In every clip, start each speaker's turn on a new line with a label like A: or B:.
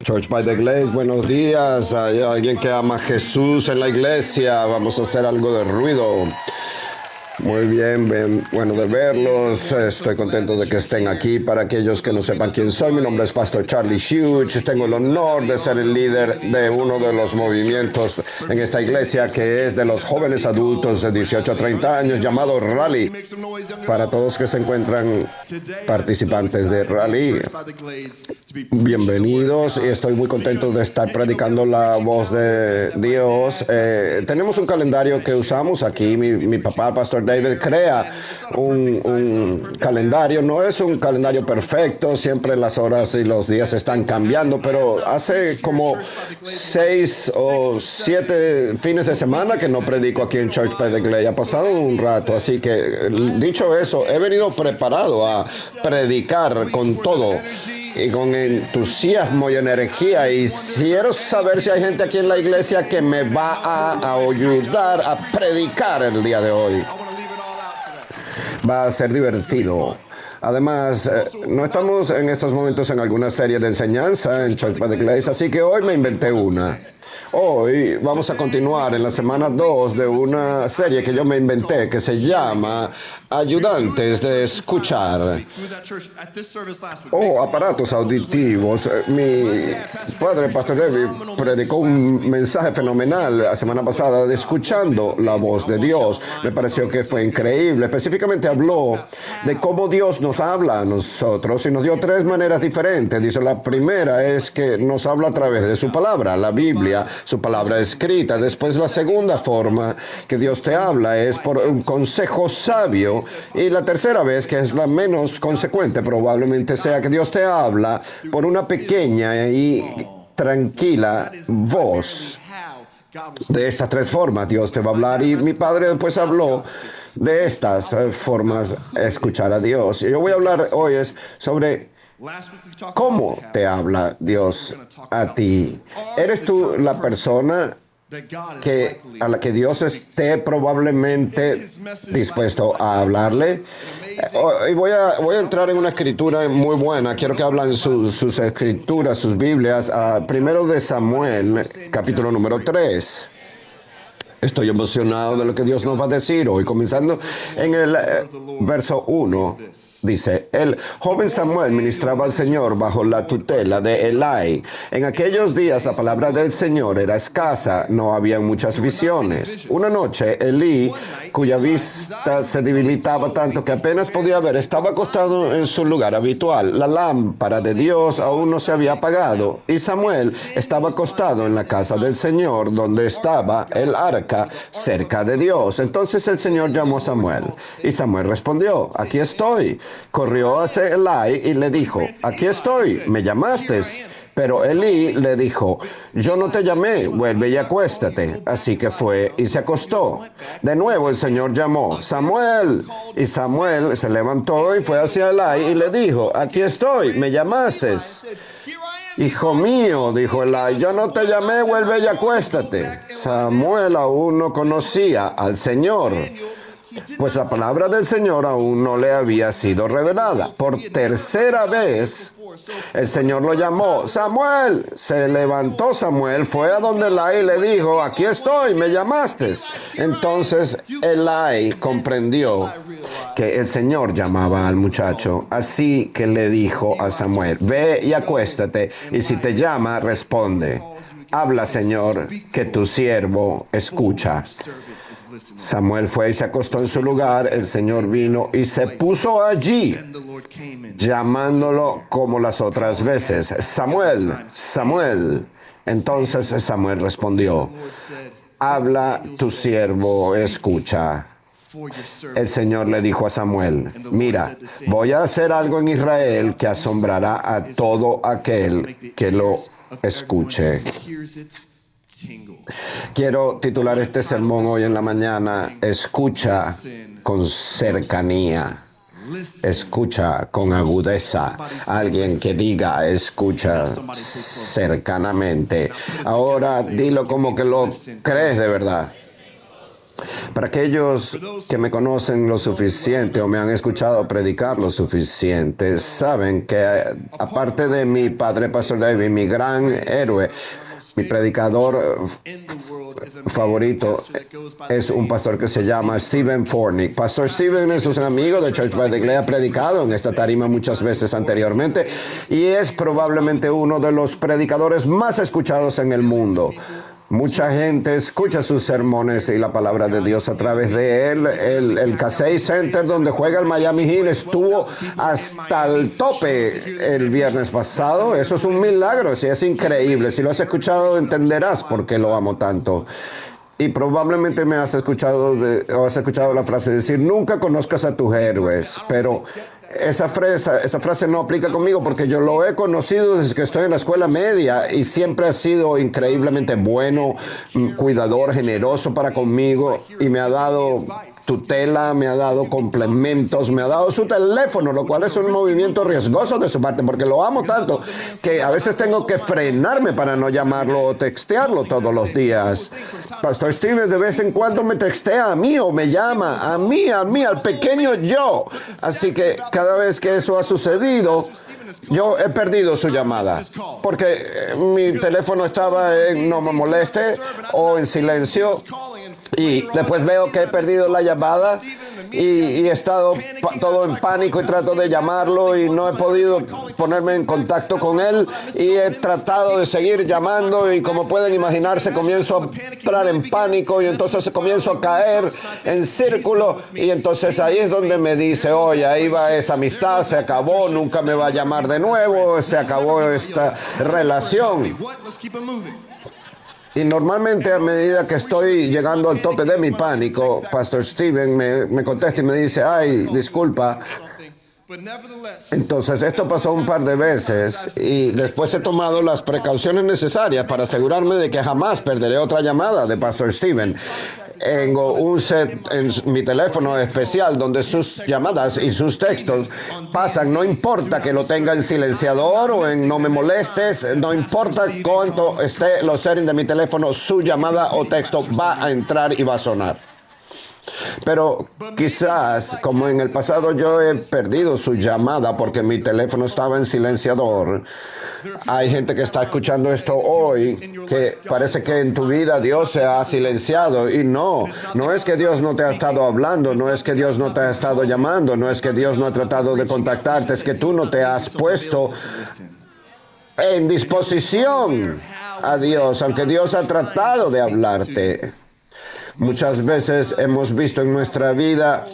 A: Church by the Glaze, buenos días. Hay alguien que ama a Jesús en la iglesia. Vamos a hacer algo de ruido. Muy bien, bueno de verlos. Estoy contento de que estén aquí. Para aquellos que no sepan quién soy, mi nombre es Pastor Charlie Hughes. Tengo el honor de ser el líder de uno de los movimientos en esta iglesia que es de los jóvenes adultos de 18 a 30 años, llamado Rally. Para todos que se encuentran participantes de Rally, bienvenidos, y estoy muy contento de estar predicando la voz de Dios. Tenemos un calendario que usamos aquí. Mi papá, Pastor David, crea un calendario. No es un calendario perfecto, siempre las horas y los días están cambiando, pero hace como 6 o 7 fines de semana que no predico aquí en Church by the Glaze. Ha pasado un rato, así que dicho eso, he venido preparado a predicar con todo y con entusiasmo y energía, y quiero saber si hay gente aquí en la iglesia que me va a ayudar a predicar el día de hoy. Va a ser divertido. Además, no estamos en estos momentos en alguna serie de enseñanza en Church by the Glaze, así que hoy me inventé una. Hoy vamos a continuar en la semana 2 de una serie que yo me inventé que se llama Ayudantes de Escuchar o Aparatos Auditivos. Mi padre, Pastor David, predicó un mensaje fenomenal la semana pasada de escuchando la voz de Dios. Me pareció que fue increíble. Específicamente habló de cómo Dios nos habla a nosotros y nos dio 3 maneras diferentes. Dice, la primera es que nos habla a través de su palabra, la Biblia, su palabra escrita. Después, la segunda forma que Dios te habla es por un consejo sabio. Y la tercera vez, que es la menos consecuente, probablemente sea que Dios te habla por una pequeña y tranquila voz. De estas 3 formas Dios te va a hablar, y mi padre después habló de estas formas de escuchar a Dios. Y yo voy a hablar hoy sobre ¿cómo te habla Dios a ti? ¿Eres tú la persona a la que Dios esté probablemente dispuesto a hablarle? Y voy a entrar en una escritura muy buena. Quiero que hablen sus escrituras, sus Biblias. Primero de Samuel, capítulo número 3. Estoy emocionado de lo que Dios nos va a decir hoy, comenzando en el verso 1. Dice, el joven Samuel ministraba al Señor bajo la tutela de Elí. En aquellos días la palabra del Señor era escasa, no había muchas visiones. Una noche Elí, cuya vista se debilitaba tanto que apenas podía ver, estaba acostado en su lugar habitual. La lámpara de Dios aún no se había apagado, y Samuel estaba acostado en la casa del Señor, donde estaba el arca cerca de Dios. Entonces el Señor llamó a Samuel, y Samuel respondió, aquí estoy. Corrió hacia Elí y le dijo, aquí estoy, ¿me llamaste? Pero Elí le dijo, yo no te llamé, vuelve y acuéstate. Así que fue y se acostó. De nuevo el Señor llamó, Samuel. Y Samuel se levantó y fue hacia Elí y le dijo, aquí estoy, ¿me llamaste? Hijo mío, dijo Elí, yo no te llamé, vuelve y acuéstate. Samuel aún no conocía al Señor, pues la palabra del Señor aún no le había sido revelada. Por tercera vez, el Señor lo llamó, Samuel. Se levantó Samuel, fue a donde Elí y le dijo, aquí estoy, ¿me llamaste? Entonces Elí comprendió que el Señor llamaba al muchacho, así que le dijo a Samuel, ve y acuéstate, y si te llama, responde, habla, Señor, que tu siervo escucha. Samuel fue y se acostó en su lugar. El Señor vino y se puso allí, llamándolo como las otras veces, Samuel, Samuel. Entonces Samuel respondió, habla, tu siervo escucha. El Señor le dijo a Samuel, mira, voy a hacer algo en Israel que asombrará a todo aquel que lo escuche. Quiero titular este sermón hoy en la mañana, escucha con cercanía. Escucha con agudeza. Alguien que diga, escucha cercanamente. Ahora dilo como que lo crees de verdad. Para aquellos que me conocen lo suficiente o me han escuchado predicar lo suficiente, saben que aparte de mi padre, Pastor David, mi gran héroe, mi predicador favorito es un pastor que se llama Stephen Fornick. Pastor Stephen es un amigo de Church by the Glade, ha predicado en esta tarima muchas veces anteriormente y es probablemente uno de los predicadores más escuchados en el mundo. Mucha gente escucha sus sermones y la palabra de Dios a través de él. El Casey Center donde juega el Miami Heat estuvo hasta el tope el viernes pasado. Eso es un milagro, sí, es increíble. Si lo has escuchado entenderás por qué lo amo tanto. Y probablemente me has escuchado la frase decir, nunca conozcas a tus héroes, pero esa frase no aplica conmigo porque yo lo he conocido desde que estoy en la escuela media y siempre ha sido increíblemente bueno, cuidador, generoso para conmigo y me ha dado tutela, me ha dado complementos, me ha dado su teléfono, lo cual es un movimiento riesgoso de su parte porque lo amo tanto que a veces tengo que frenarme para no llamarlo o textearlo todos los días. Pastor Steve de vez en cuando me textea a mí o me llama a mí, al pequeño yo. Así que cada vez que eso ha sucedido, yo he perdido su llamada porque mi teléfono estaba en no me moleste o en silencio y después veo que he perdido la llamada y he estado todo en pánico y trato de llamarlo y no he podido ponerme en contacto con él y he tratado de seguir llamando y como pueden imaginarse comienzo a entrar en pánico y entonces comienzo a caer en círculo y entonces ahí es donde me dice, oye, ahí va esa amistad, se acabó, nunca me va a llamar de nuevo, se acabó esta relación. Y normalmente a medida que estoy llegando al tope de mi pánico, Pastor Steven me contesta y me dice, ay, disculpa. Entonces esto pasó un par de veces y después he tomado las precauciones necesarias para asegurarme de que jamás perderé otra llamada de Pastor Steven. Tengo un set en mi teléfono especial donde sus llamadas y sus textos pasan, no importa que lo tenga en silenciador o en no me molestes, no importa cuánto esté los settings de mi teléfono, su llamada o texto va a entrar y va a sonar. Pero quizás, como en el pasado yo he perdido su llamada porque mi teléfono estaba en silenciador, hay gente que está escuchando esto hoy que parece que en tu vida Dios se ha silenciado y no es que Dios no te ha estado hablando, no es que Dios no te ha estado llamando, no es que Dios no ha tratado de contactarte, es que tú no te has puesto en disposición a Dios, aunque Dios ha tratado de hablarte. Muchas veces hemos visto en nuestra vida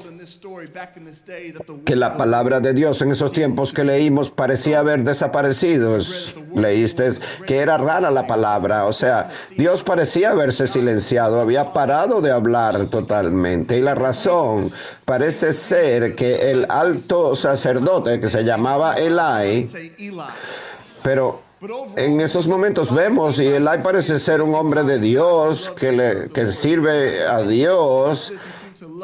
A: que la palabra de Dios en esos tiempos que leímos parecía haber desaparecido. Leíste que era rara la palabra, o sea, Dios parecía haberse silenciado, había parado de hablar totalmente. Y la razón parece ser que el alto sacerdote que se llamaba Eli, pero en esos momentos vemos, y Eli parece ser un hombre de Dios, que sirve a Dios,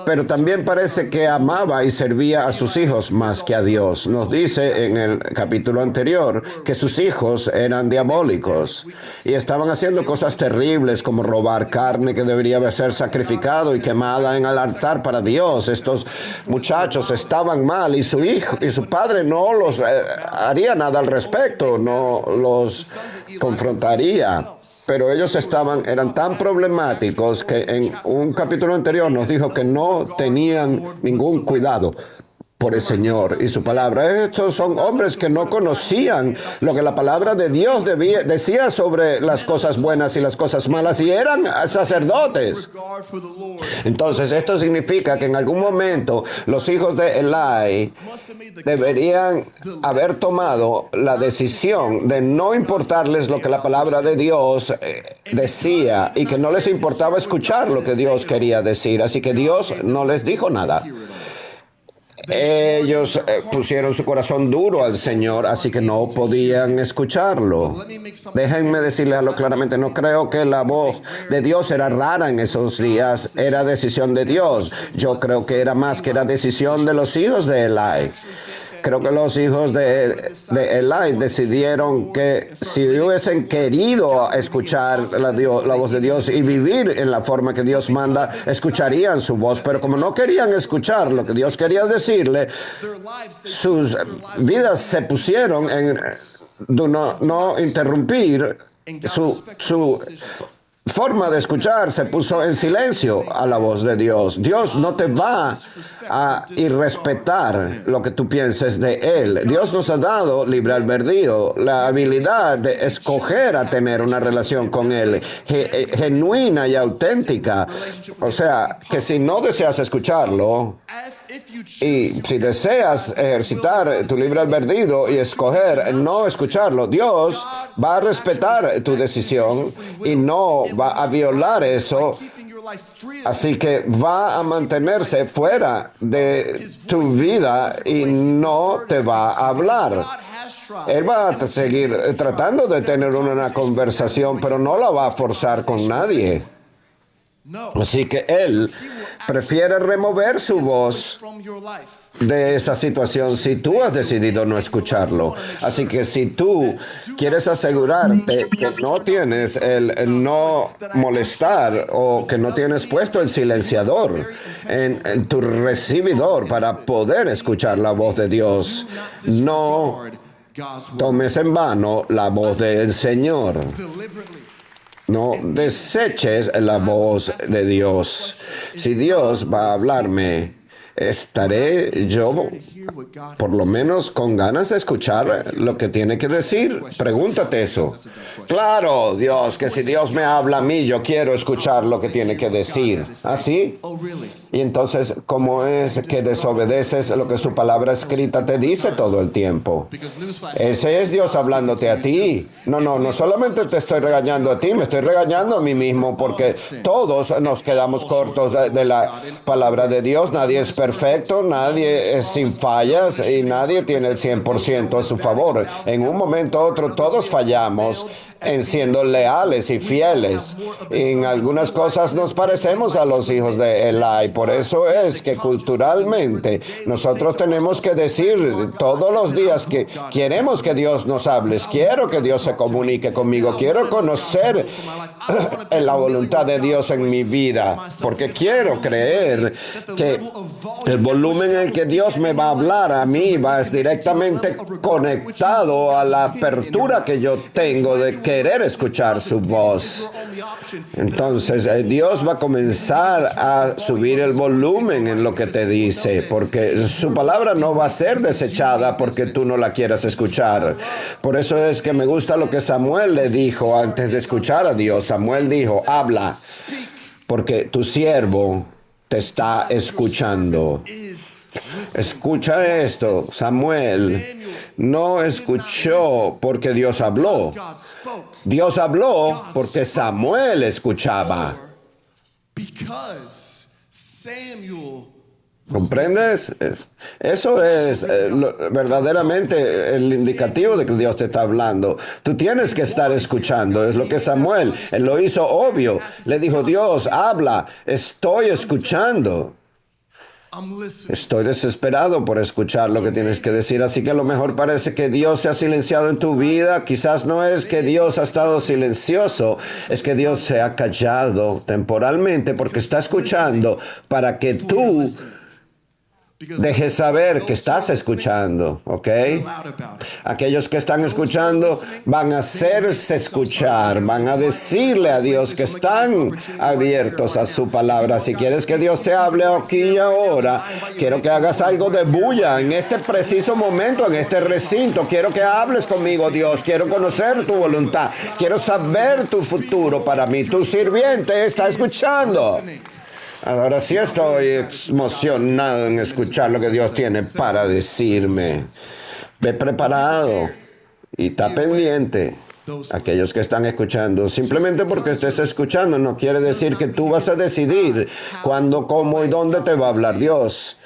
A: pero también parece que amaba y servía a sus hijos más que a Dios. Nos dice en el capítulo anterior que sus hijos eran diabólicos y estaban haciendo cosas terribles como robar carne que debería ser sacrificado y quemada en el altar para Dios. Estos muchachos estaban mal y su hijo y su padre no los haría nada al respecto, no los confrontaría. Pero ellos eran tan problemáticos que en un capítulo anterior nos dijo que no tenían ningún cuidado por el Señor y su palabra. Estos son hombres que no conocían lo que la palabra de Dios decía sobre las cosas buenas y las cosas malas y eran sacerdotes. Entonces esto significa que en algún momento los hijos de Eli deberían haber tomado la decisión de no importarles lo que la palabra de Dios decía y que no les importaba escuchar lo que Dios quería decir. Así que Dios no les dijo nada. Ellos pusieron su corazón duro al Señor, así que no podían escucharlo. Déjenme decirles algo claramente, no creo que la voz de Dios era rara en esos días, era decisión de Dios. Yo creo que era más que era decisión de los hijos de Eli. Creo que los hijos de Eli decidieron que si hubiesen querido escuchar la voz de Dios y vivir en la forma que Dios manda, escucharían su voz. Pero como no querían escuchar lo que Dios quería decirle, sus vidas se pusieron en no interrumpir. Su forma de escuchar se puso en silencio a la voz de Dios. Dios no te va a irrespetar lo que tú pienses de Él. Dios nos ha dado libre albedrío, la habilidad de escoger a tener una relación con Él, genuina y auténtica. O sea, que si no deseas escucharlo, y si deseas ejercitar tu libre albedrío y escoger no escucharlo, Dios va a respetar tu decisión y no va a violar eso. Así que va a mantenerse fuera de tu vida y no te va a hablar. Él va a seguir tratando de tener una conversación, pero no la va a forzar con nadie. Así que Él prefiere remover su voz de esa situación si tú has decidido no escucharlo. Así que si tú quieres asegurarte que no tienes el no molestar o que no tienes puesto el silenciador en tu recibidor para poder escuchar la voz de Dios, no tomes en vano la voz del Señor. No deseches la voz de Dios. Si Dios va a hablarme, ¿estaré yo por lo menos con ganas de escuchar lo que tiene que decir? Pregúntate eso. Claro, Dios, que si Dios me habla a mí, yo quiero escuchar lo que tiene que decir. ¿Así? Y entonces, ¿cómo es que desobedeces lo que su palabra escrita te dice todo el tiempo? Ese es Dios hablándote a ti. No solamente te estoy regañando a ti, me estoy regañando a mí mismo, porque todos nos quedamos cortos de la palabra de Dios. Nadie es perfecto, nadie es sin fallas y nadie tiene el 100% a su favor. En un momento u otro todos fallamos en siendo leales y fieles. En algunas cosas nos parecemos a los hijos de Eli. Por eso es que culturalmente nosotros tenemos que decir todos los días que queremos que Dios nos hable. Quiero que Dios se comunique conmigo. Quiero conocer la voluntad de Dios en mi vida. Porque quiero creer que el volumen en que Dios me va a hablar a mí va directamente conectado a la apertura que yo tengo de querer escuchar su voz. Entonces, Dios va a comenzar a subir el volumen en lo que te dice, porque su palabra no va a ser desechada porque tú no la quieras escuchar. Por eso es que me gusta lo que Samuel le dijo antes de escuchar a Dios. Samuel dijo, habla, porque tu siervo te está escuchando. Escucha esto, Samuel no escuchó porque Dios habló. Dios habló porque Samuel escuchaba. ¿Comprendes? Eso es verdaderamente el indicativo de que Dios te está hablando. Tú tienes que estar escuchando. Es lo que Samuel, él lo hizo obvio. Le dijo, Dios, habla, estoy escuchando. Estoy desesperado por escuchar lo que tienes que decir, así que a lo mejor parece que Dios se ha silenciado en tu vida. Quizás no es que Dios ha estado silencioso, es que Dios se ha callado temporalmente porque está escuchando para que tú dejes saber que estás escuchando, ¿ok? Aquellos que están escuchando van a hacerse escuchar, van a decirle a Dios que están abiertos a su palabra. Si quieres que Dios te hable aquí y ahora, quiero que hagas algo de bulla en este preciso momento, en este recinto. Quiero que hables conmigo, Dios. Quiero conocer tu voluntad. Quiero saber tu futuro para mí. Tu sirviente está escuchando. Ahora sí estoy emocionado en escuchar lo que Dios tiene para decirme. Ve preparado y está pendiente. Aquellos que están escuchando, simplemente porque estés escuchando no quiere decir que tú vas a decidir cuándo, cómo y dónde te va a hablar Dios.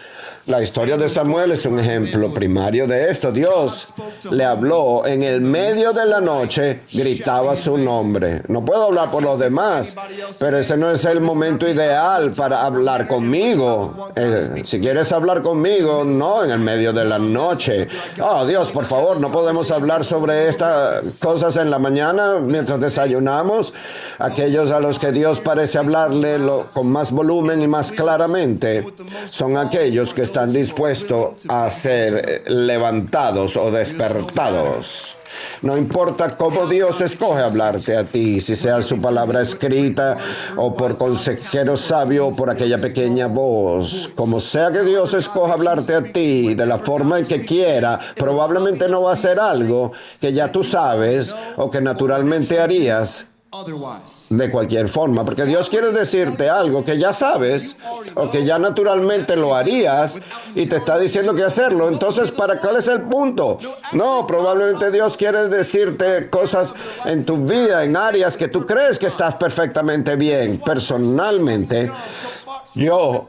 A: La historia de Samuel es un ejemplo primario de esto. Dios le habló en el medio de la noche, gritaba su nombre. No puedo hablar por los demás, pero ese no es el momento ideal para hablar conmigo. Si quieres hablar conmigo, no en el medio de la noche. Oh, Dios, por favor, no podemos hablar sobre estas cosas en la mañana mientras desayunamos. Aquellos a los que Dios parece hablarle con más volumen y más claramente son aquellos que están dispuestos a ser levantados o despertados. No importa cómo Dios escoge hablarte a ti, si sea su palabra escrita o por consejero sabio o por aquella pequeña voz. Como sea que Dios escoja hablarte a ti de la forma en que quiera, probablemente no va a ser algo que ya tú sabes o que naturalmente harías de cualquier forma, porque Dios quiere decirte algo que ya sabes o que ya naturalmente lo harías y te está diciendo que hacerlo. Entonces, ¿cuál es el punto? No, probablemente Dios quiere decirte cosas en tu vida, en áreas que tú crees que estás perfectamente bien. Personalmente, yo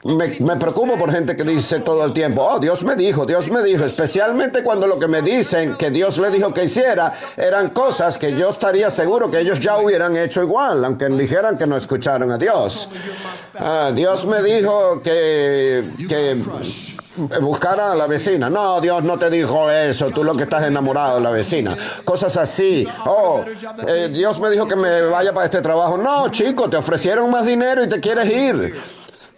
A: me preocupo por gente que dice todo el tiempo, oh, Dios me dijo, especialmente cuando lo que me dicen que Dios le dijo que hiciera eran cosas que yo estaría seguro que ellos ya hubieran hecho igual, aunque dijeran que no escucharon a Dios. Dios me dijo que buscara a la vecina. No, Dios no te dijo eso, tú lo que estás enamorado de la vecina. Cosas así. Dios me dijo que me vaya para este trabajo. No, chico, te ofrecieron más dinero y te quieres ir.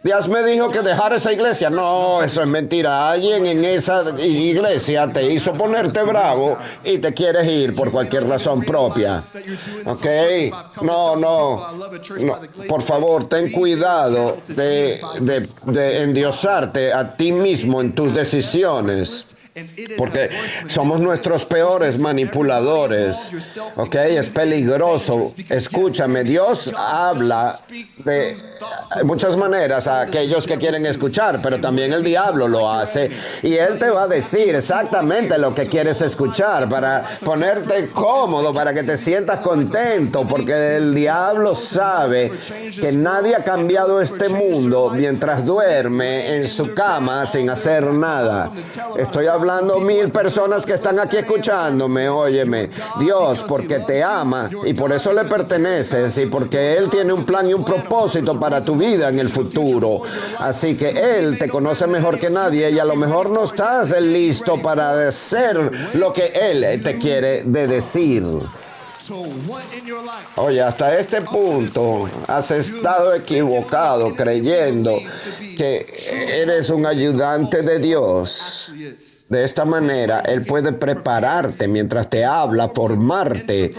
A: Dios me dijo que dejara esa iglesia. No, eso es mentira. Alguien en esa iglesia te hizo ponerte bravo y te quieres ir por cualquier razón propia. ¿Ok? No. Por favor, ten cuidado de endiosarte a ti mismo en tus decisiones. Porque somos nuestros peores manipuladores. ¿Ok? Es peligroso. Escúchame, Dios habla de muchas maneras a aquellos que quieren escuchar, pero también el diablo lo hace. Y él te va a decir exactamente lo que quieres escuchar para ponerte cómodo, para que te sientas contento, porque el diablo sabe que nadie ha cambiado este mundo mientras duerme en su cama sin hacer nada. Estoy hablando 1000 personas que están aquí escuchándome, óyeme. Dios, porque te ama y por eso le perteneces y porque Él tiene un plan y un propósito para tu vida en el futuro. Así que Él te conoce mejor que nadie y a lo mejor no estás listo para hacer lo que Él te quiere decir. Oye, hasta este punto has estado equivocado creyendo que eres un ayudante de Dios. De esta manera, Él puede prepararte mientras te habla, formarte,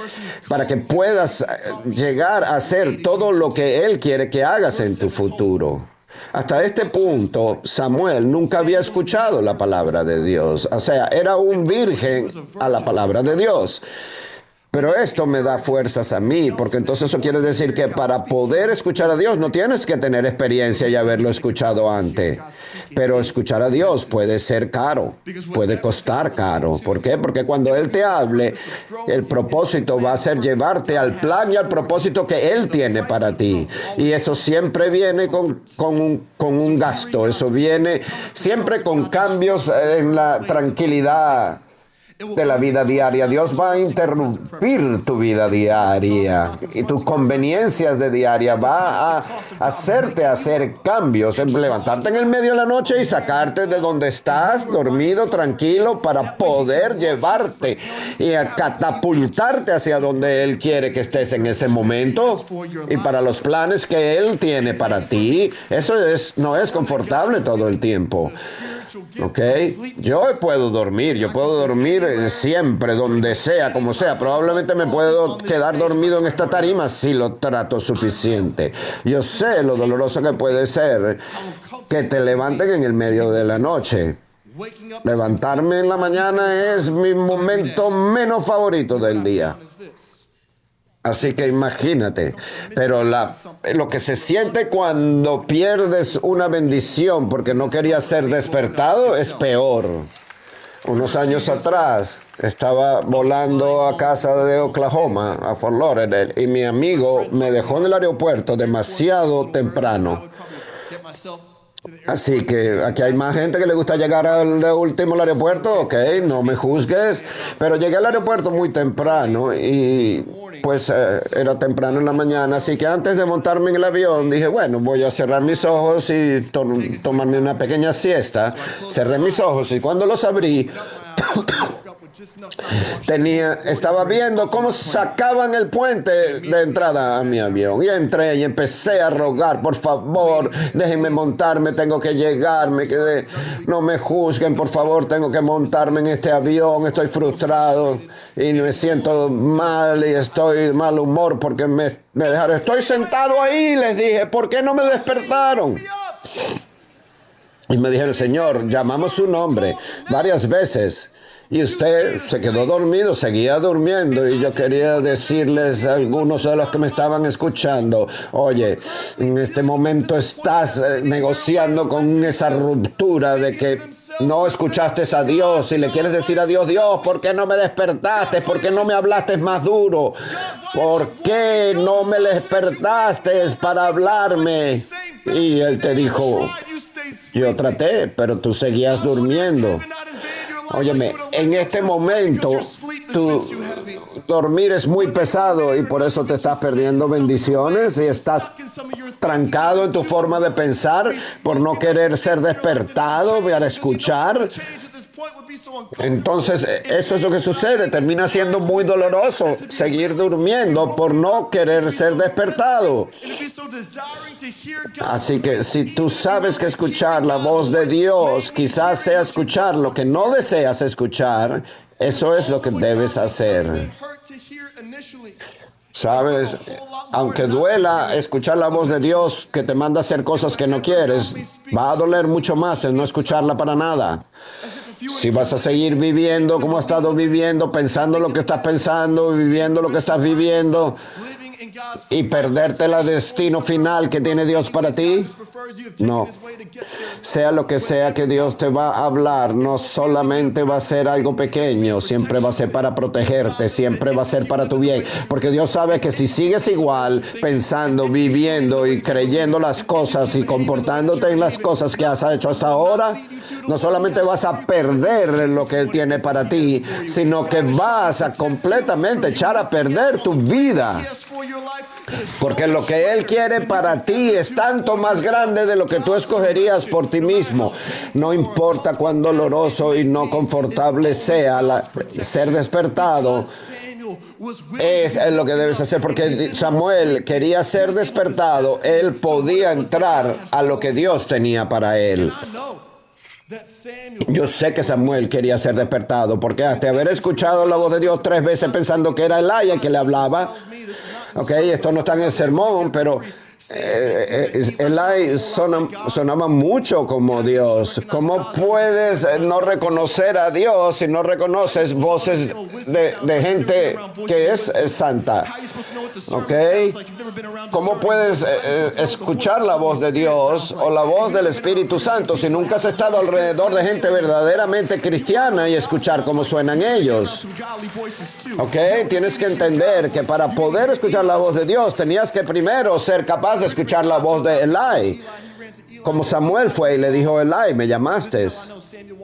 A: para que puedas llegar a hacer todo lo que Él quiere que hagas en tu futuro. Hasta este punto, Samuel nunca había escuchado la palabra de Dios. O sea, era un virgen a la palabra de Dios. Pero esto me da fuerzas a mí, porque entonces eso quiere decir que para poder escuchar a Dios no tienes que tener experiencia y haberlo escuchado antes. Pero escuchar a Dios puede ser caro, puede costar caro. ¿Por qué? Porque cuando Él te hable, el propósito va a ser llevarte al plan y al propósito que Él tiene para ti. Y eso siempre viene con un gasto, eso viene siempre con cambios en la tranquilidad de la vida diaria. Dios va a interrumpir tu vida diaria y tus conveniencias de diaria. Va a hacerte hacer cambios, levantarte en el medio de la noche y sacarte de donde estás dormido tranquilo para poder llevarte y a catapultarte hacia donde Él quiere que estés en ese momento y para los planes que Él tiene para ti. Eso no es confortable todo el tiempo. ¿Ok? Yo puedo dormir siempre, donde sea, como sea. Probablemente me puedo quedar dormido en esta tarima si lo trato suficiente. Yo sé lo doloroso que puede ser que te levanten en el medio de la noche. Levantarme en la mañana es mi momento menos favorito del día. Así que imagínate, pero lo que se siente cuando pierdes una bendición porque no querías ser despertado es peor. Unos años atrás estaba volando a casa de Oklahoma, a Fort Lauderdale, y mi amigo me dejó en el aeropuerto demasiado temprano. Así que aquí hay más gente que le gusta llegar al último al aeropuerto, ok, no me juzgues, pero llegué al aeropuerto muy temprano y pues era temprano en la mañana, así que antes de montarme en el avión dije, bueno, voy a cerrar mis ojos y tomarme una pequeña siesta. Cerré mis ojos y cuando los abrí, estaba viendo cómo sacaban el puente de entrada a mi avión y entré y empecé a rogar, por favor, déjenme montarme, tengo que llegar, me quedé, no me juzguen, por favor, tengo que montarme en este avión, estoy frustrado y me siento mal y estoy de mal humor porque me dejaron, estoy sentado ahí, les dije, ¿por qué no me despertaron? Y me dijeron, Señor, llamamos su nombre varias veces. Y usted se quedó dormido, seguía durmiendo. Y yo quería decirles a algunos de los que me estaban escuchando, oye, en este momento estás negociando con esa ruptura de que no escuchaste a Dios y le quieres decir a Dios, Dios, ¿por qué no me despertaste? ¿Por qué no me hablaste más duro? ¿Por qué no me despertaste para hablarme? Y Él te dijo, yo traté, pero tú seguías durmiendo. Óyeme, en este momento tu dormir es muy pesado y por eso te estás perdiendo bendiciones y estás trancado en tu forma de pensar por no querer ser despertado para escuchar. Entonces, eso es lo que sucede. Termina siendo muy doloroso seguir durmiendo por no querer ser despertado. Así que si tú sabes que escuchar la voz de Dios quizás sea escuchar lo que no deseas escuchar, eso es lo que debes hacer. Sabes, aunque duela escuchar la voz de Dios que te manda a hacer cosas que no quieres, va a doler mucho más el no escucharla para nada. Si vas a seguir viviendo como has estado viviendo, pensando lo que estás pensando, viviendo lo que estás viviendo y perderte el destino final que tiene Dios para ti, no. Sea lo que sea que Dios te va a hablar, no solamente va a ser algo pequeño, siempre va a ser para protegerte, siempre va a ser para tu bien, porque Dios sabe que si sigues igual, pensando, viviendo y creyendo las cosas y comportándote en las cosas que has hecho hasta ahora, no solamente vas a perder lo que Él tiene para ti, sino que vas a completamente echar a perder tu vida. Porque lo que Él quiere para ti es tanto más grande de lo que tú escogerías por ti mismo. No importa cuán doloroso y no confortable sea ser despertado, es lo que debes hacer. Porque Samuel quería ser despertado, él podía entrar a lo que Dios tenía para él. Yo sé que Samuel quería ser despertado, porque hasta haber escuchado la voz de Dios 3 veces pensando que era Elí el que le hablaba. Ok, esto no está en el sermón, pero Elí sonaba mucho como Dios. ¿Cómo puedes no reconocer a Dios si no reconoces voces de gente que es santa? ¿Ok? ¿Cómo puedes escuchar la voz de Dios o la voz del Espíritu Santo si nunca has estado alrededor de gente verdaderamente cristiana y escuchar cómo suenan ellos? ¿Ok? Tienes que entender que para poder escuchar la voz de Dios tenías que primero ser capaz de escuchar la voz de Elí. Como Samuel fue y le dijo a Elí, me llamaste.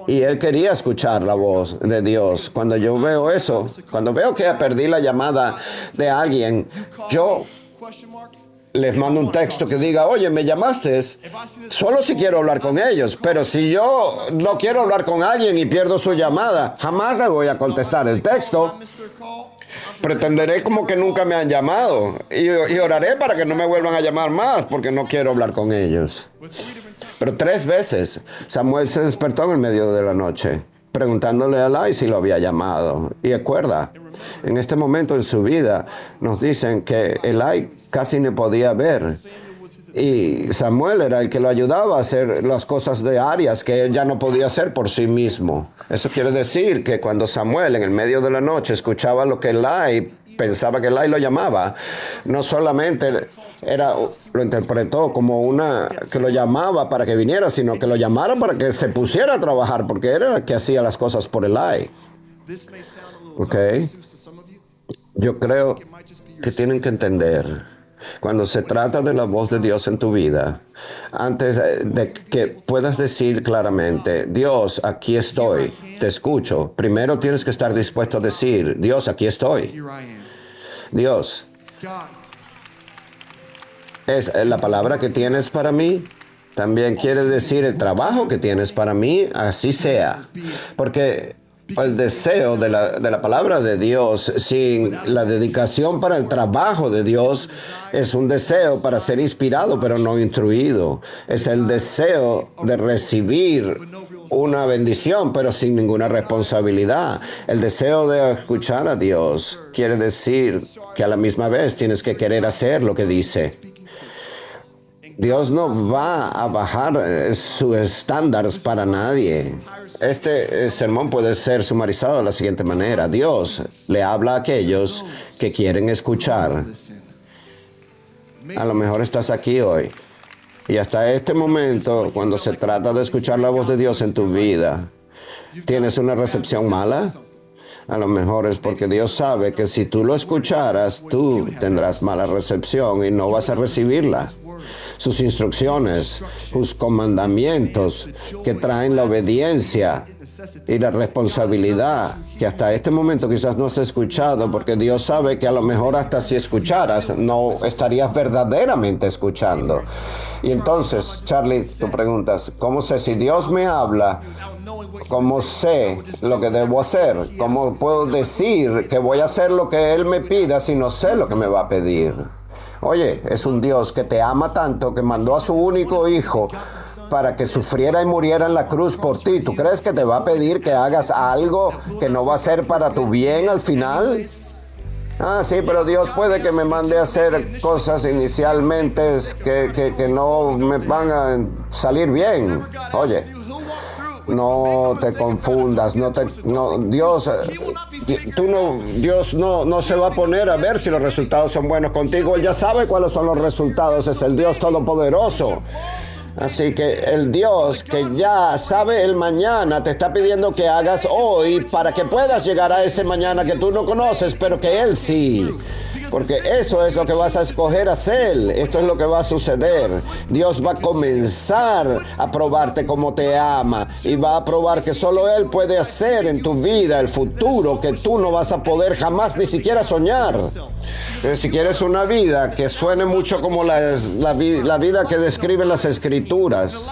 A: Y él quería escuchar la voz de Dios. Cuando yo veo eso, cuando veo que perdí la llamada de alguien, yo les mando un texto que diga, oye, me llamaste, solo si quiero hablar con ellos. Pero si yo no quiero hablar con alguien y pierdo su llamada, jamás le voy a contestar el texto. Pretenderé como que nunca me han llamado y oraré para que no me vuelvan a llamar más porque no quiero hablar con ellos. Pero 3 veces Samuel se despertó en el medio de la noche preguntándole a Elí si lo había llamado. Y recuerda, en este momento en su vida nos dicen que Elí casi no podía ver. Y Samuel era el que lo ayudaba a hacer las cosas diarias que él ya no podía hacer por sí mismo. Eso quiere decir que cuando Samuel en el medio de la noche escuchaba lo que Elí pensaba que Elí lo llamaba, no solamente lo interpretó como que lo llamaba para que viniera, sino que lo llamara para que se pusiera a trabajar, porque era el que hacía las cosas por Elí. ¿Ok? Yo creo que tienen que entender Cuando se trata de la voz de Dios en tu vida, antes de que puedas decir claramente, Dios, aquí estoy, te escucho, primero tienes que estar dispuesto a decir, Dios, aquí estoy. Dios, es la palabra que tienes para mí. También quiere decir el trabajo que tienes para mí, así sea. Porque el deseo de la palabra de Dios sin la dedicación para el trabajo de Dios es un deseo para ser inspirado pero no instruido. Es el deseo de recibir una bendición pero sin ninguna responsabilidad. El deseo de escuchar a Dios quiere decir que a la misma vez tienes que querer hacer lo que dice. Dios no va a bajar sus estándares para nadie. Este sermón puede ser sumarizado de la siguiente manera. Dios le habla a aquellos que quieren escuchar. A lo mejor estás aquí hoy. Y hasta este momento, cuando se trata de escuchar la voz de Dios en tu vida, ¿tienes una recepción mala? A lo mejor es porque Dios sabe que si tú lo escucharas, tú tendrás mala recepción y no vas a recibirla. Sus instrucciones, sus comandamientos que traen la obediencia y la responsabilidad que hasta este momento quizás no has escuchado, porque Dios sabe que a lo mejor hasta si escucharas no estarías verdaderamente escuchando. Y entonces, Charlie, tú preguntas, ¿cómo sé si Dios me habla? ¿Cómo sé lo que debo hacer? ¿Cómo puedo decir que voy a hacer lo que Él me pida si no sé lo que me va a pedir? Oye, es un Dios que te ama tanto que mandó a su único hijo para que sufriera y muriera en la cruz por ti. ¿Tú crees que te va a pedir que hagas algo que no va a ser para tu bien al final? Ah, sí, pero Dios puede que me mande a hacer cosas inicialmente que no me van a salir bien. Oye, no te confundas, Dios no se va a poner a ver si los resultados son buenos contigo. Él ya sabe cuáles son los resultados, es el Dios Todopoderoso. Así que el Dios que ya sabe el mañana te está pidiendo que hagas hoy para que puedas llegar a ese mañana que tú no conoces, pero que Él sí. Porque eso es lo que vas a escoger hacer. Esto es lo que va a suceder. Dios va a comenzar a probarte como te ama y va a probar que solo Él puede hacer en tu vida el futuro que tú no vas a poder jamás ni siquiera soñar. Si quieres una vida que suene mucho como la vida que describen las Escrituras,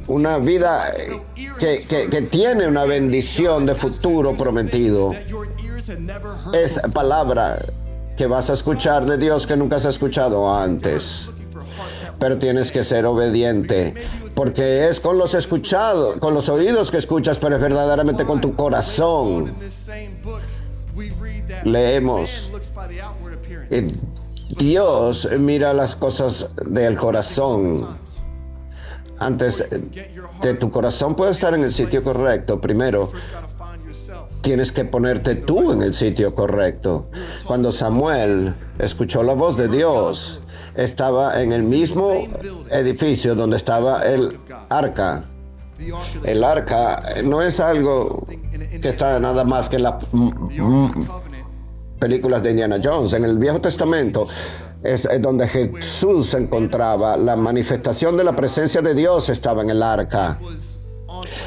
A: una vida que tiene una bendición de futuro prometido, es palabra que vas a escuchar de Dios que nunca has escuchado antes. Pero tienes que ser obediente, porque es con los oídos que escuchas, pero es verdaderamente con tu corazón. Leemos, Dios mira las cosas del corazón. Antes de tu corazón puede estar en el sitio correcto, primero tienes que ponerte tú en el sitio correcto. Cuando Samuel escuchó la voz de Dios, estaba en el mismo edificio donde estaba el arca. El arca no es algo que está nada más que en las películas de Indiana Jones. En el Viejo Testamento es donde Jesús se encontraba. La manifestación de la presencia de Dios estaba en el arca.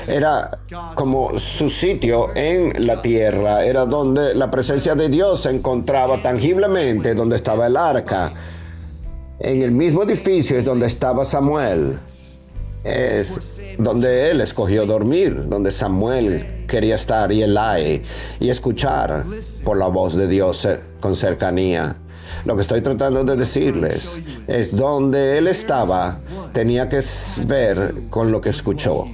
A: Era como su sitio en la tierra, era donde la presencia de Dios se encontraba tangiblemente, donde estaba el arca. En el mismo edificio es donde estaba Samuel. Es donde él escogió dormir, donde Samuel quería estar y Elí, y escuchar por la voz de Dios con cercanía. Lo que estoy tratando de decirles es donde él estaba, tenía que ver con lo que escuchó.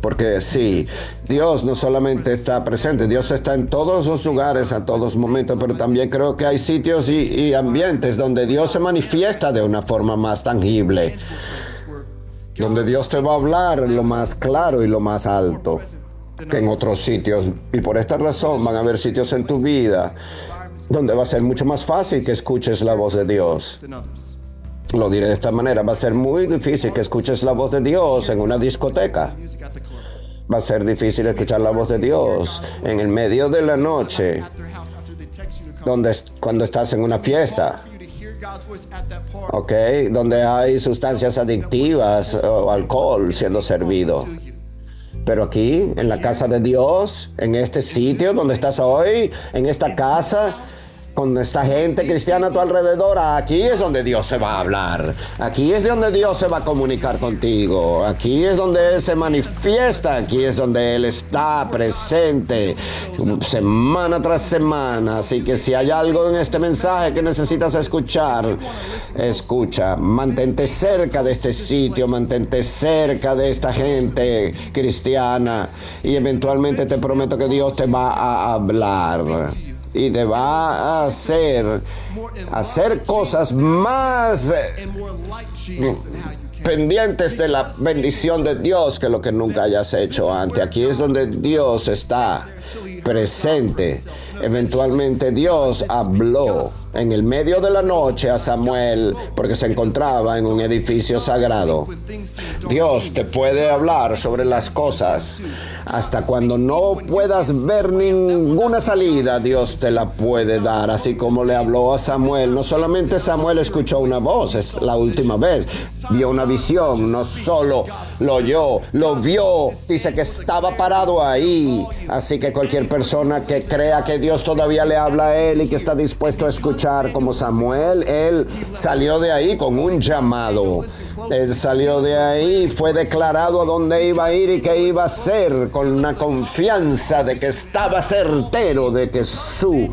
A: Porque sí, Dios no solamente está presente, Dios está en todos los lugares, a todos momentos, pero también creo que hay sitios y ambientes donde Dios se manifiesta de una forma más tangible, donde Dios te va a hablar lo más claro y lo más alto que en otros sitios. Y por esta razón van a haber sitios en tu vida donde va a ser mucho más fácil que escuches la voz de Dios. Lo diré de esta manera, va a ser muy difícil que escuches la voz de Dios en una discoteca. Va a ser difícil escuchar la voz de Dios en el medio de la noche, cuando estás en una fiesta. Ok, donde hay sustancias adictivas o alcohol siendo servido. Pero aquí, en la casa de Dios, en este sitio donde estás hoy, en esta casa, con esta gente cristiana a tu alrededor, aquí es donde Dios se va a hablar. Aquí es donde Dios se va a comunicar contigo. Aquí es donde Él se manifiesta. Aquí es donde Él está presente semana tras semana. Así que si hay algo en este mensaje que necesitas escuchar, escucha. Mantente cerca de este sitio. Mantente cerca de esta gente cristiana. Y eventualmente te prometo que Dios te va a hablar. Y te va a hacer cosas más pendientes de la bendición de Dios que lo que nunca hayas hecho antes. Aquí es donde Dios está presente. Eventualmente Dios habló en el medio de la noche a Samuel porque se encontraba en un edificio sagrado. Dios te puede hablar sobre las cosas hasta cuando no puedas ver ninguna salida. Dios te la puede dar, así como le habló a Samuel. No solamente Samuel escuchó una voz, es la última vez. Vio una visión, no solo lo oyó, lo vio. Dice que estaba parado ahí. Así que cualquier persona que crea que Dios todavía le habla a él y que está dispuesto a escuchar como Samuel, él salió de ahí con un llamado. Él salió de ahí, fue declarado a dónde iba a ir y qué iba a hacer, con una confianza de que estaba certero de que su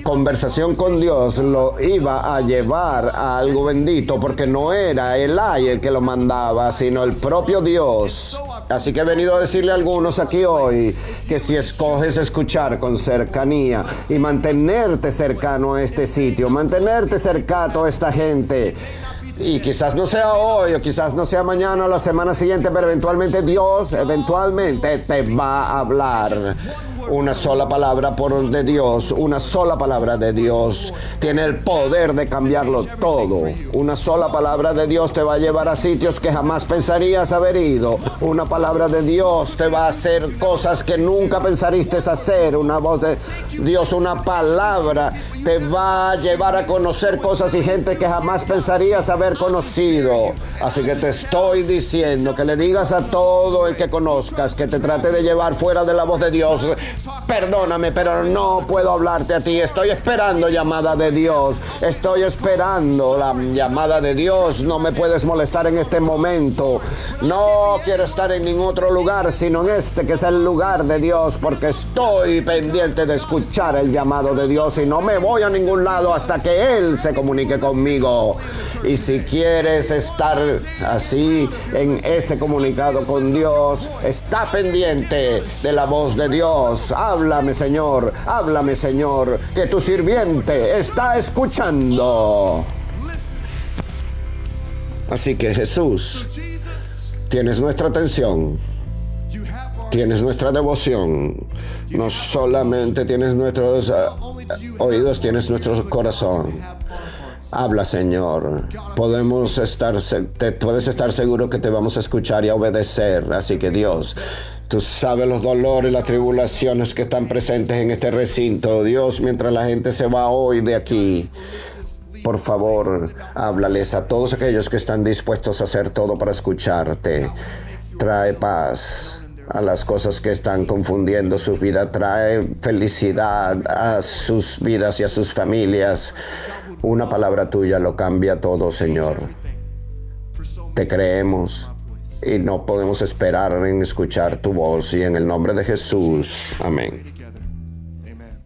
A: conversación con Dios lo iba a llevar a algo bendito, porque no era Elí el que lo mandaba, sino el propio Dios. Así que he venido a decirle a algunos aquí hoy que si escoges escuchar con cercanía y mantenerte cercano a este sitio, mantenerte cercano a esta gente, y quizás no sea hoy, o quizás no sea mañana o la semana siguiente, pero eventualmente Dios te va a hablar. Una sola palabra de Dios, una sola palabra de Dios tiene el poder de cambiarlo todo. Una sola palabra de Dios te va a llevar a sitios que jamás pensarías haber ido. Una palabra de Dios te va a hacer cosas que nunca pensarías hacer. Una voz de Dios, una palabra te va a llevar a conocer cosas y gente que jamás pensarías haber conocido. Así que te estoy diciendo que le digas a todo el que conozcas que te trate de llevar fuera de la voz de Dios: perdóname, pero no puedo hablarte a ti. Estoy esperando llamada de Dios. Estoy esperando la llamada de Dios. No me puedes molestar en este momento. No quiero estar en ningún otro lugar sino en este, que es el lugar de Dios, porque estoy pendiente de escuchar el llamado de Dios y no me voy a ningún lado hasta que Él se comunique conmigo. Y si quieres estar así en ese comunicado con Dios, está pendiente de la voz de Dios. Háblame, Señor, que tu sirviente está escuchando. Así que Jesús, tienes nuestra atención, tienes nuestra devoción. No solamente tienes nuestros oídos, tienes nuestro corazón. Habla, Señor. Puedes estar seguro que te vamos a escuchar y a obedecer. Así que Dios, tú sabes los dolores, las tribulaciones que están presentes en este recinto. Dios, mientras la gente se va hoy de aquí, por favor, háblales a todos aquellos que están dispuestos a hacer todo para escucharte. Trae paz a las cosas que están confundiendo su vida. Trae felicidad a sus vidas y a sus familias. Una palabra tuya lo cambia todo, Señor. Te creemos y no podemos esperar en escuchar tu voz. Y en el nombre de Jesús, amén.